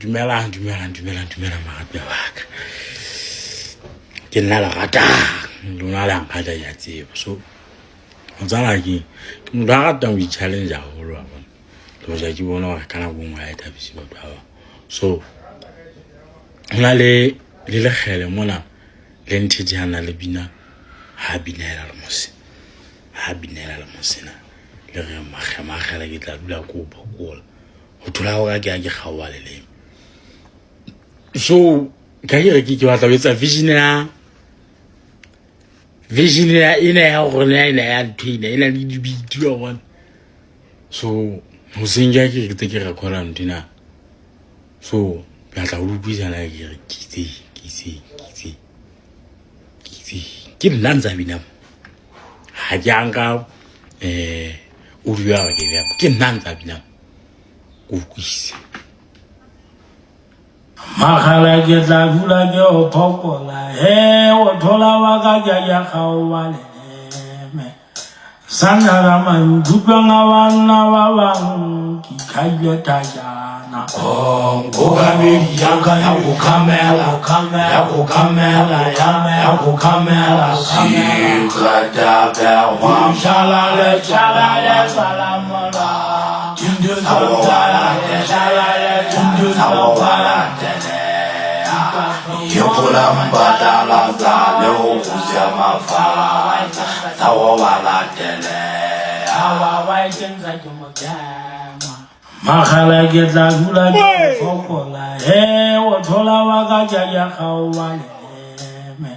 Dumelang magape wa ka. Ke nna la rata lona la nkgata ya tsebo so o tsala ke motho a ratang go i-challenge haholo wa bona lo ja ke bona gore kana go ngwa ya thabisi batho ba so hona le lekgele mona le ntshejana le bina ha binela le mosina le re magela ke tla dula ko phokola ho thola ho ka ke a ke kgawa le le so ka ke batla betsa vision ya ina ya rona ina ya twina ina le dibiti wa bona so ho senja ke ke recorda ntina so batla ho buisana ke re kitse ke nna bina ha janga o riwa ke bia ke nna bina o kwise magala ke tla dula ke o phokola o thola wa ka ja khawa le me sanara man dutlanga wana wa bang ki khaile ta jana go ga me yanga ya go kamela ka ta wa shala le salamala tindu sala Yola mbada la za leo kusia mafa tawa wala tele awa waitenza kumagama magala ke tla dula ke fokola o thola wa ka ja khawa le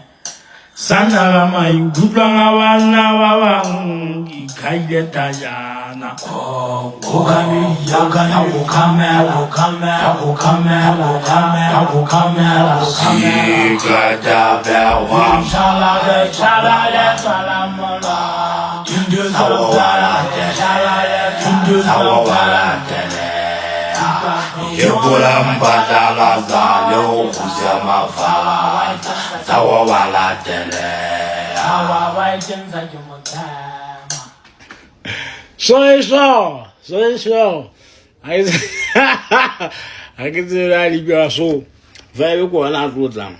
sanara mai dutlanga wana wa bang ki khaile ta jana go ga me yanga ya go kamela gada ba wa shala le salamala tindu sawala tele Yola mbada la za leo kusia mafa tawa wala tele awa waitenza kumagama so I get the idea so very go na tlotla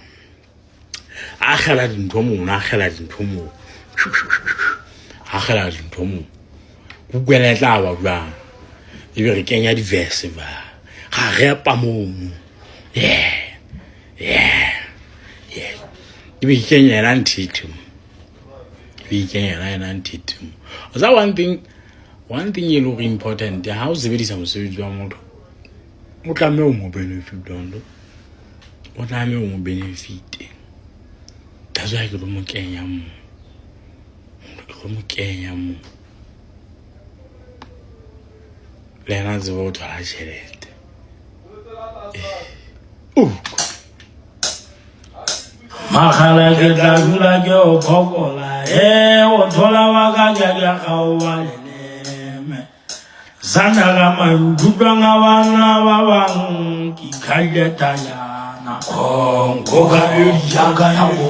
a khela dinthomo go kwela tla ba bua e be re kenya di verse ba ga repa mo yeah e be kenya na nthitu was that one thing you look important how zebedisa mosebetsi wa motho o tlame o mo benefit dondo o tlame o mo benefit that's why ke lo mo kenya mo lena zebo o thola tšhelete magala ke tla dula ke o phokola o thola wa ka ja khawa le sanara man dutlanga wana wa bang ki khaile ta jana go ga yanga ya go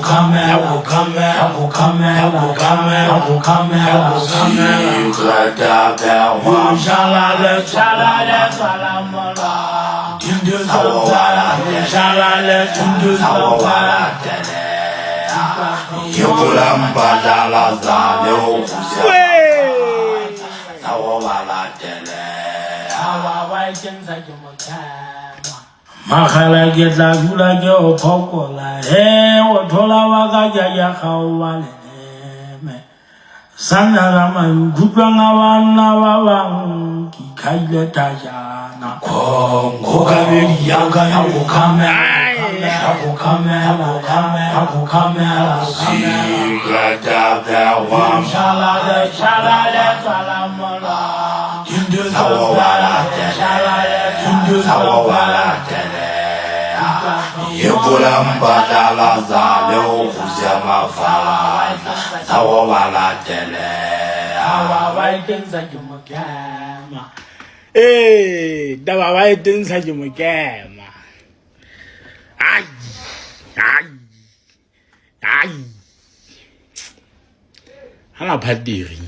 kamela gada ba wa shala le salamala tindu sawala tele yola mbada la za leo kusia magala ke tla dula ke o phokola o thola wa ka ja khawa le sanara man dutlanga wana wa bang ki khaile ta jana go ga me yanga ya go kamela gada ba wa shala le salamala tindu sawala tele Yola mbada la za leo kusia mafa tawa wala tele awa waitenza kumagama dawa waitenza kumagama ai hana phadiri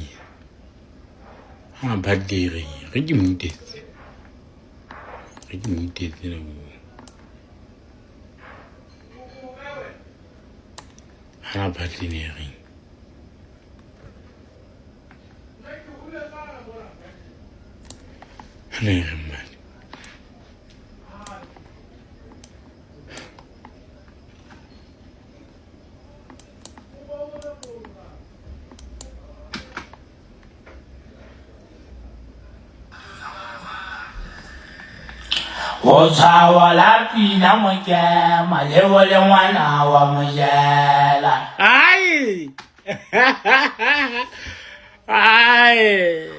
re ke mutetse no Hana patineering. Wala pina mo kya malewo le wana wa mojela. Ai. Ai.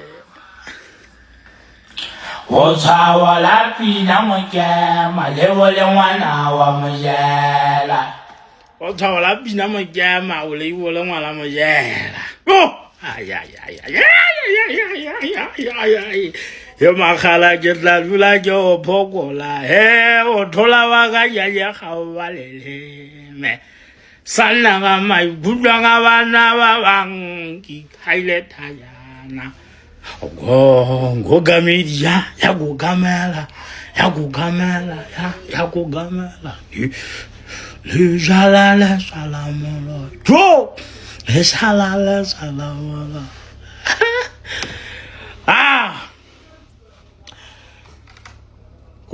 Wala pina mo kya malewo le wana wa mojela. Wala pina mo kya malewo le wana mojela. Oh. Ay ay ay ay ay ay ay. Yo makhala ke tla dula ke o phokola o thola wa ka ya ga o balele me sana ga mai bula ga bana ba bang ki khaile thayana go gamedia ya go gamela le jalala salamolo jo le jalala salamolo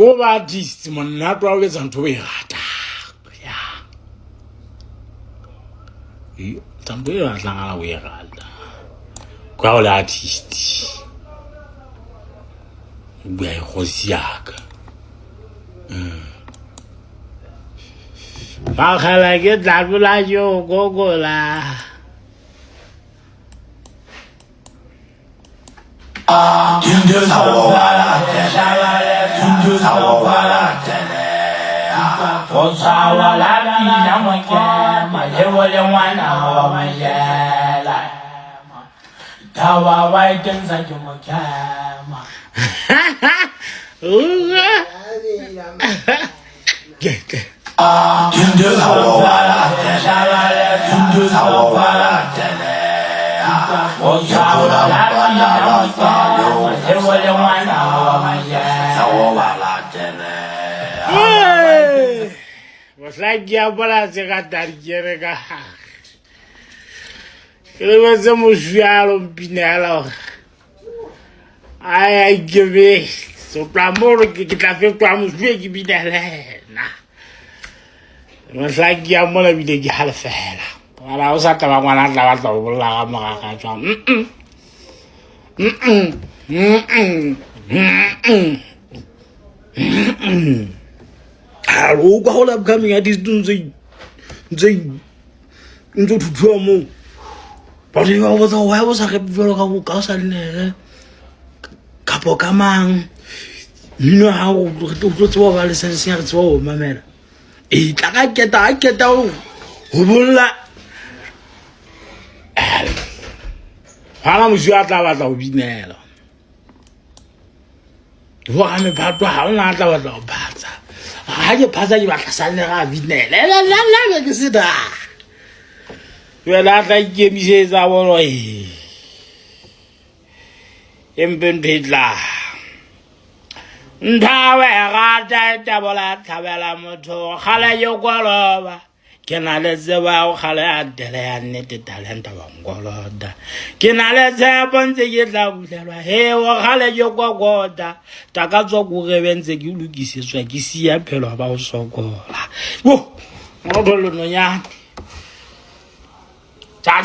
Go ba dis mon na twa o etsa ntho e rata ya tambo e batlang ala o e rata kwa o le artist bua e go siaka ba khala ke tla bula yo gogola like ya bola se ga tarjere ga le wese mo jalo mpinela ai give so plamoro que tla fe kwa mo jwe ke bidele na mo like ya mola bile ke hala fela wala o sa taba ngwana tla ba tla bolla ga moga ga tswa Hello, go hold up coming at this dunze into to but you was a why was a go capo kamang you know how to over license here to my man e tla ka keta o bolla hala mo jwa tla ba tla o binela wa me phatwa ha ona tla ba tla o phatsa ha ke phatsa ke batla sane ga binela la ke se da yo la tla ke mi se za bolo emben pedla ndawe ga ta bola thabela motho khala yo kwaloba ke na le zeba o khala a dele ya nnete talenta ba ngoloda ke na le zeba ntse ke tla bulelwa he o khala yo kwagoda ta ka tswa go rebentse ke lokisetswa ke sia phelo ba o sokola wo mo dolo no ya cha